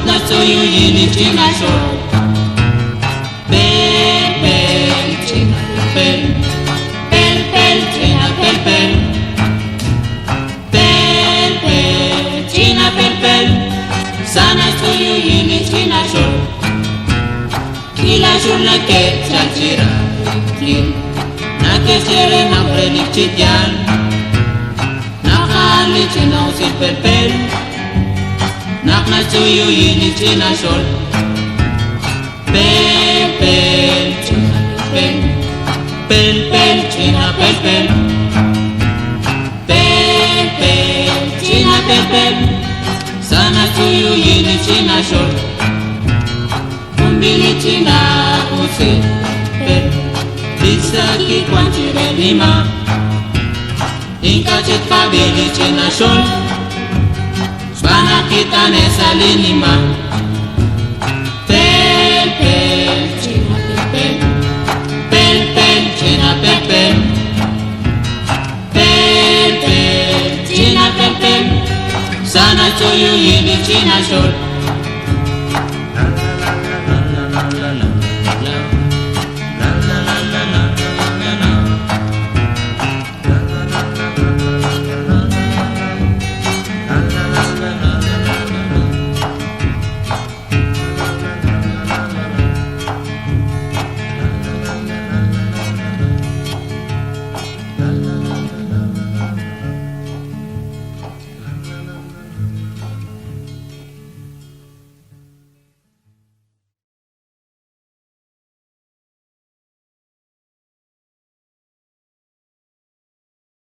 na soyu yini china shol. Pel pel china pel pel pel china pel pel pel pel china pel pel sana soyu yini china shol. Kila jour na ke chatira na ke chere na predik chidyan na khali china usil pel pel. Nak na soyu yini china shol. Pel pel china pel pel pel china pel pel pel pel china pel pel sana soyu yini china shol. Kumbili china usil pel bisa ki kwanchire lima inka chet kabili china shol. Bana kita ne salinima. Pel pel china pel pel pel china pel pel pel pel china pel pel sana soyu yini china shol.